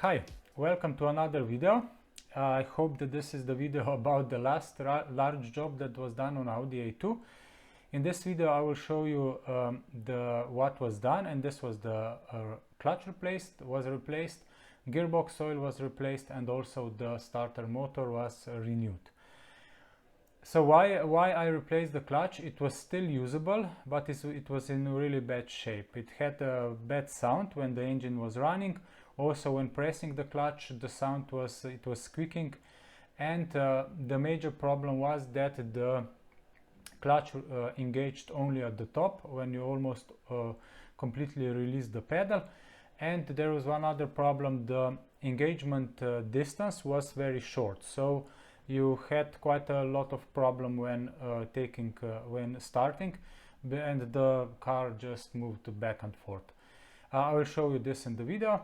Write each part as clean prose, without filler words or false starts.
Hi, welcome to another video. I hope that this is the video about the last large job that was done on Audi A2. In this video I will show you what was done, and this was the clutch was replaced, gearbox oil was replaced, and also the starter motor was renewed. So why I replaced the clutch? It was still usable, but it was in really bad shape. It had a bad sound when the engine was running. Also, when pressing the clutch, the sound was squeaking, and the major problem was that the clutch engaged only at the top when you almost completely release the pedal. And there was one other problem: the engagement distance was very short, so you had quite a lot of problem when when starting, and the car just moved back and forth. I will show you this in the video.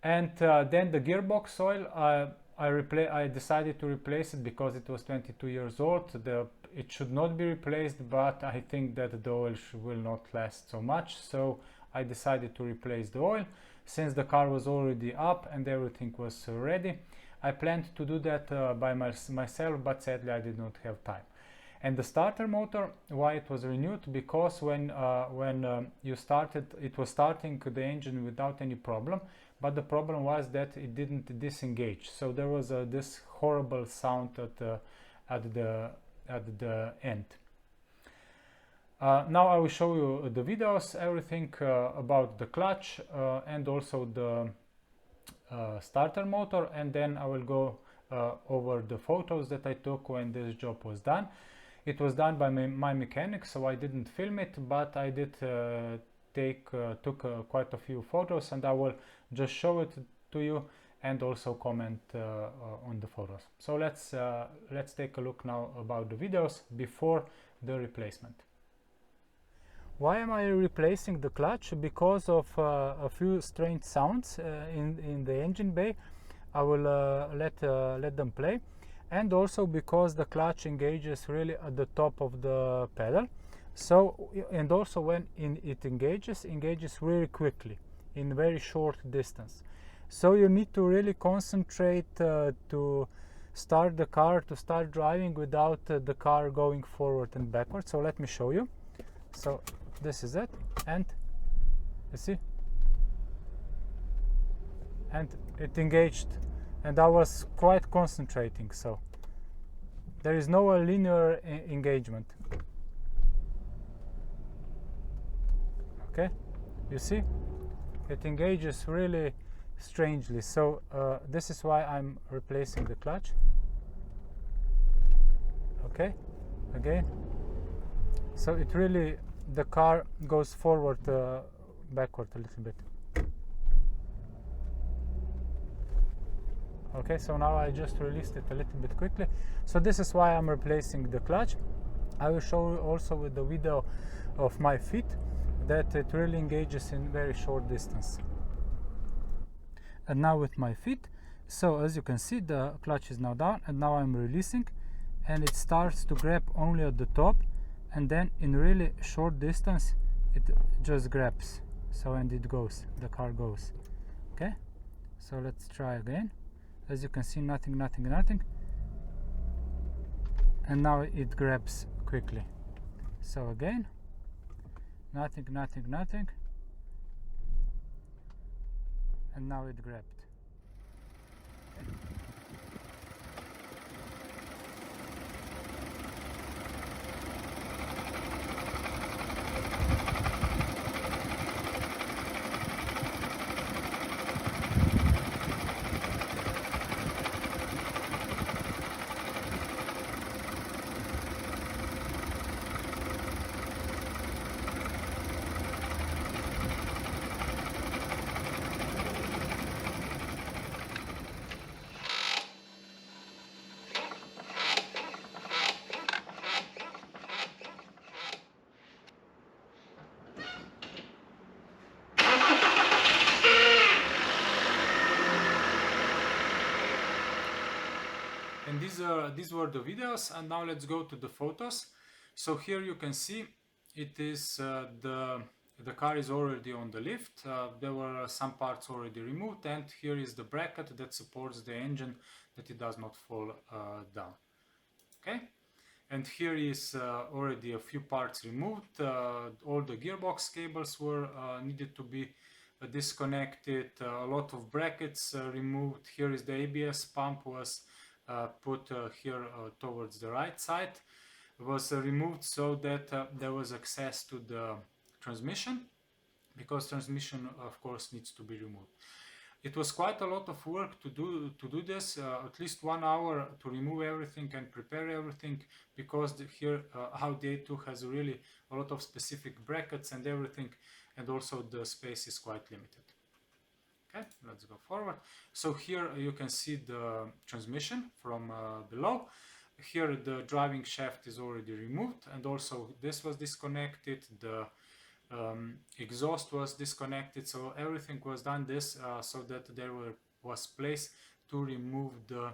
And then the gearbox oil, I decided to replace it because it was 22 years old. It should not be replaced, but I think that the oil will not last so much, so I decided to replace the oil. Since the car was already up and everything was ready, I planned to do that by myself, but sadly I did not have time. And the starter motor, why it was renewed? Because when you started, it was starting the engine without any problem, but the problem was that it didn't disengage. So there was this horrible sound at the end. Now I will show you the videos, everything about the clutch and also the starter motor, and then I will go over the photos that I took when this job was done. It was done by my mechanic, so I didn't film it, but I did took quite a few photos, and I will just show it to you and also comment on the photos. So let's take a look now about the videos before the replacement. Why am I replacing the clutch? Because of a few strange sounds in the engine bay. I will let them play. And also because the clutch engages really at the top of the pedal. So, and also when it engages really quickly in very short distance. So you need to really concentrate to start the car, to start driving without the car going forward and backward. So let me show you. So this is it, and you see, and it engaged, and I was quite concentrating, so there is no linear engagement. Okay, you see, it engages really strangely. So this is why I'm replacing the clutch. Okay, again, so it really, the car goes forward, backward a little bit. Okay, so now I just released it a little bit quickly. So this is why I'm replacing the clutch. I will show you also with the video of my feet that it really engages in very short distance. And now with my feet, so as you can see, the clutch is now down, and now I'm releasing, and it starts to grab only at the top, and then in really short distance it just grabs. So, and it goes, the car goes. Okay, so let's try again. As you can see, nothing, and now it grabs quickly. So again, nothing, and now it grabbed. Okay. And these were the videos, and now let's go to the photos. So here you can see it is the the car is already on the lift. There were some parts already removed, and here is the bracket that supports the engine, that it does not fall down. Okay, and here is already a few parts removed. All the gearbox cables were needed to be disconnected. A lot of brackets removed. Here is the ABS pump was put here towards the right side. It was removed so that there was access to the transmission, because transmission of course needs to be removed. It was quite a lot of work to do this, at least 1 hour to remove everything and prepare everything, because here Audi A2 has really a lot of specific brackets and everything, and also the space is quite limited. Okay, let's go forward. So here you can see the transmission from below. Here the driving shaft is already removed, and also this was disconnected. The exhaust was disconnected, so everything was done this so that there was place to remove the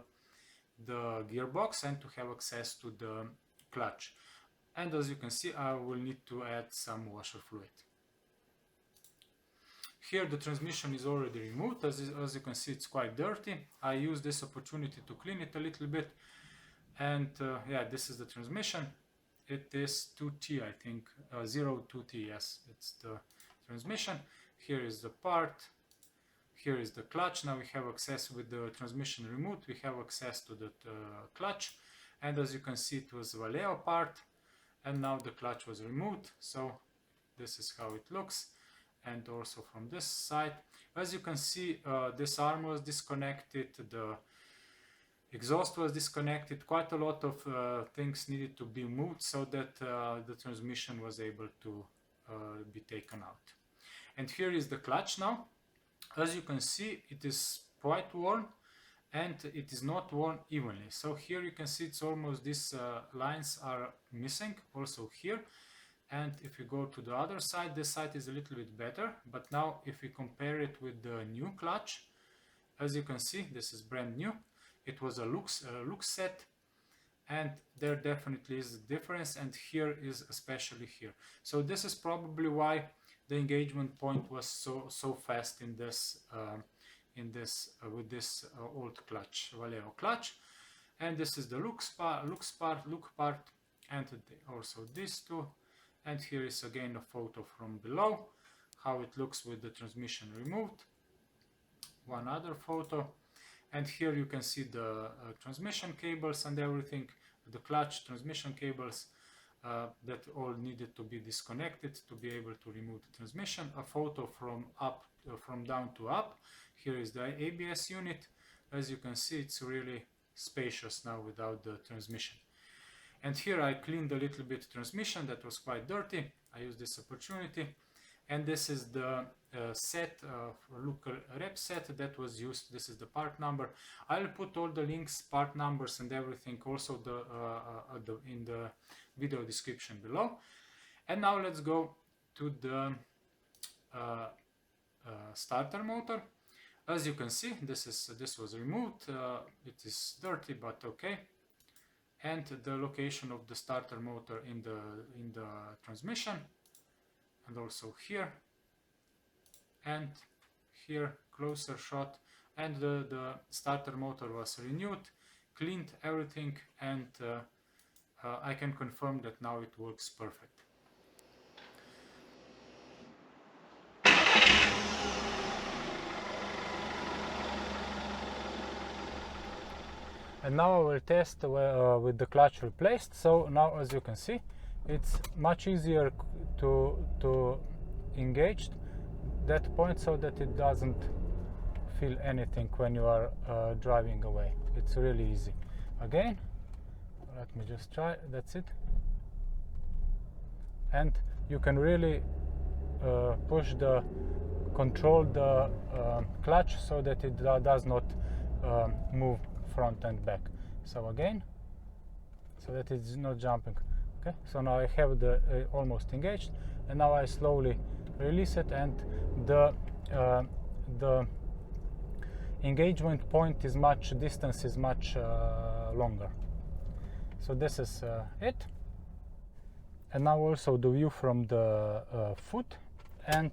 gearbox and to have access to the clutch. And as you can see, I will need to add some washer fluid. Here the transmission is already removed. As you can see, it's quite dirty. I use this opportunity to clean it a little bit, and yeah, this is the transmission. It is 2T, I think, 02T, yes, it's the transmission. Here is the part, here is the clutch. Now we have access with the transmission removed, we have access to the clutch, and as you can see, it was Vallejo part, and now the clutch was removed, so this is how it looks. And also from this side, as you can see, this arm was disconnected, the exhaust was disconnected. Quite a lot of things needed to be moved so that the transmission was able to be taken out. And here is the clutch now. As you can see, it is quite worn, and it is not worn evenly. So here you can see it's almost, these lines are missing also here. And if you go to the other side, this side is a little bit better. But now if we compare it with the new clutch, as you can see, this is brand new. It was a Lux set, and there definitely is a difference, and here is especially here. So this is probably why the engagement point was so fast in this with this old clutch, Vallejo clutch. And this is the Lux part, and also these two. And here is again a photo from below, how it looks with the transmission removed. One other photo. And here you can see the transmission cables and everything, the clutch, transmission cables that all needed to be disconnected to be able to remove the transmission. A photo from down to up. Here is the ABS unit. As you can see, it's really spacious now without the transmission. And here I cleaned a little bit transmission that was quite dirty. I used this opportunity. And this is the set, local rep set that was used. This is the part number. I'll put all the links, part numbers and everything also in the video description below. And now let's go to the starter motor. As you can see, this was removed. It is dirty, but okay. And the location of the starter motor in the transmission. And also here and here, closer shot, and the starter motor was renewed, cleaned everything, and I can confirm that now it works perfect. And now I will test with the clutch replaced. So now, as you can see, it's much easier to engage that point so that it doesn't feel anything when you are driving away. It's really easy. Again, let me just try, that's it. And you can really control the clutch so that it does not move front and back. So again, so that it's not jumping. Okay, so now I have the almost engaged, and now I slowly release it, and the engagement point is distance is much longer. So this is it. And now also the view from the foot. and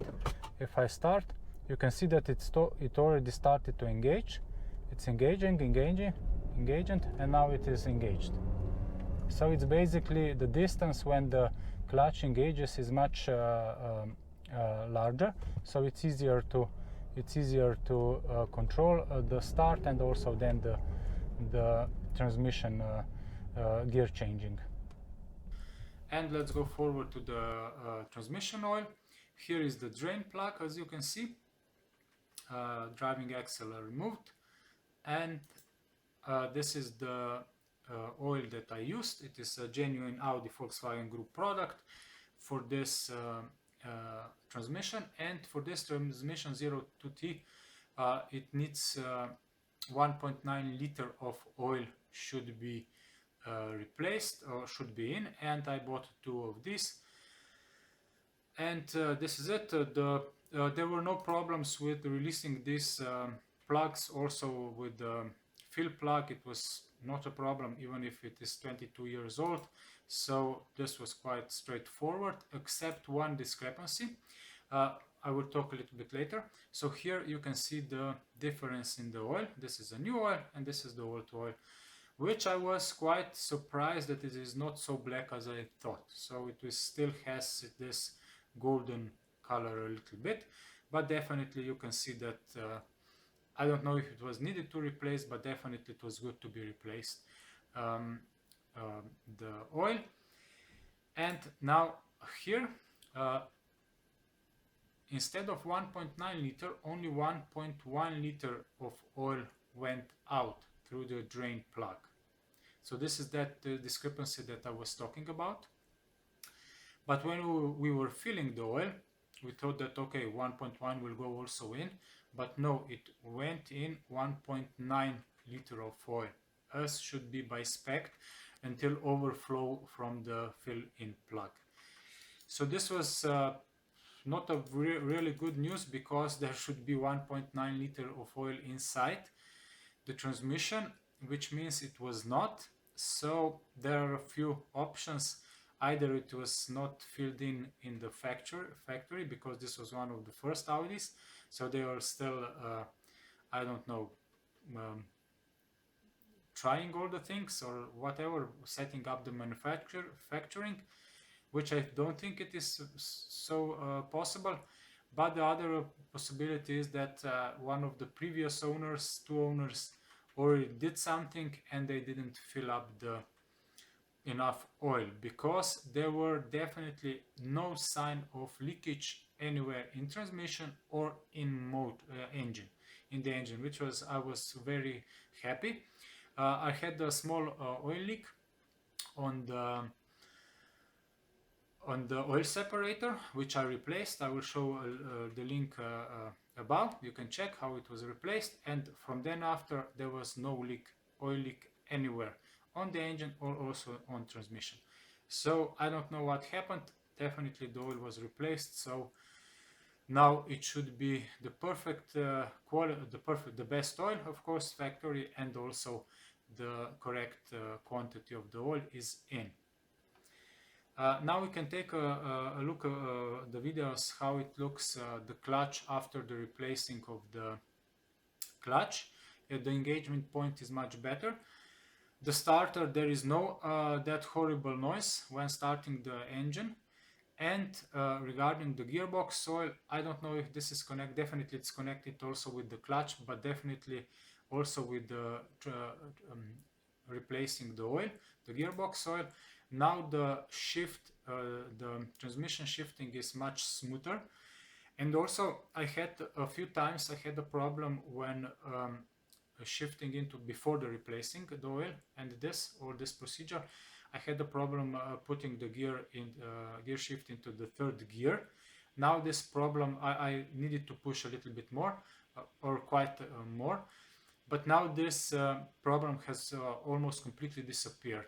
if I start, you can see that it already started to engage. It's engaging, and now it is engaged. So it's basically the distance when the clutch engages is much larger, so it's easier to control the start and also then the transmission gear changing. And let's go forward to the transmission oil. Here is the drain plug, as you can see. Driving axle removed, and this is the oil that I used. It is a genuine Audi Volkswagen Group product for this transmission, and for this transmission 02T it needs 1.9 liter of oil should be replaced or should be in, and I bought 2 of these, and this is it. There were no problems with releasing these plugs. Also with the fill plug, it was not a problem even if it is 22 years old, so this was quite straightforward, except one discrepancy. I will talk a little bit later. So here you can see the difference in the oil. This is a new oil and this is the old oil, which I was quite surprised that it is not so black as I thought. So it still has this golden color a little bit, but definitely you can see that I don't know if it was needed to replace, but definitely it was good to be replaced, the oil. And now here instead of 1.9 liter, only 1.1 liter of oil went out through the drain plug. So this is that discrepancy that I was talking about. But when we were filling the oil, we thought that okay, 1.1 will go also in, but no, it went in 1.9 liter of oil, as should be by spec, until overflow from the fill-in plug. So this was not a really good news, because there should be 1.9 liter of oil inside the transmission, which means it was not. So there are a few options. Either it was not filled in the factory, because this was one of the first Audis, so they are still I don't know, trying all the things or whatever, setting up the manufacturing, which I don't think it is so possible. But the other possibility is that one of the previous owners, 2 owners, already did something and they didn't fill up the enough oil, because there were definitely no sign of leakage anywhere in transmission or in the engine, which was, I was very happy. I had a small oil leak on the oil separator, which I replaced. I will show the link above. You can check how it was replaced, and from then after there was no oil leak anywhere on the engine or also on transmission. So I don't know what happened. Definitely the oil was replaced, so now it should be the perfect quality, the best oil, of course, factory, and also the correct quantity of the oil is in. Now we can take a look at the videos how it looks, the clutch after the replacing of the clutch. The engagement point is much better. The starter, there is no that horrible noise when starting the engine. And regarding the gearbox oil, I don't know if this is connected. Definitely it's connected also with the clutch, but definitely also with the replacing the oil, the gearbox oil. Now the shift, the transmission shifting is much smoother. And also I had a few times I had a problem when shifting into before the replacing the oil and this procedure. I had a problem putting the gear shift into the 3rd gear. Now this problem, I needed to push a little bit more or quite more, but now this problem has almost completely disappeared.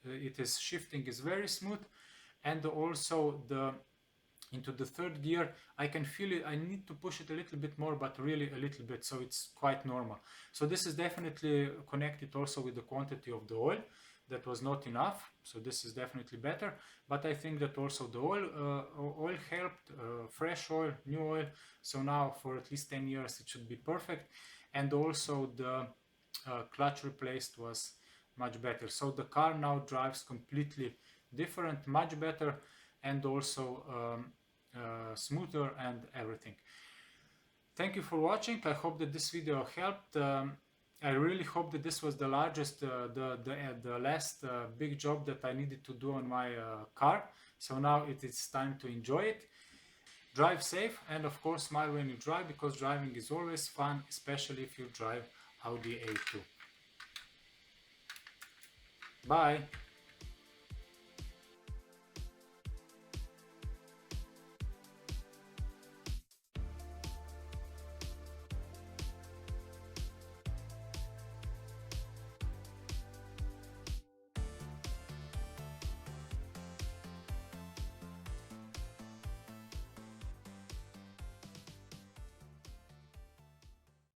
It is shifting is very smooth, and also into the 3rd gear I can feel it. I need to push it a little bit more, but really a little bit, so it's quite normal. So this is definitely connected also with the quantity of the oil, that was not enough, so this is definitely better. But I think that also the oil helped, fresh oil, new oil, so now for at least 10 years it should be perfect. And also the clutch replaced was much better, so the car now drives completely different, much better, and also smoother and everything. Thank you for watching. I hope that this video helped. I really hope that this was the largest, the last big job that I needed to do on my car. So now it is time to enjoy it. Drive safe, and of course smile when you drive, because driving is always fun, especially if you drive Audi A2. Bye!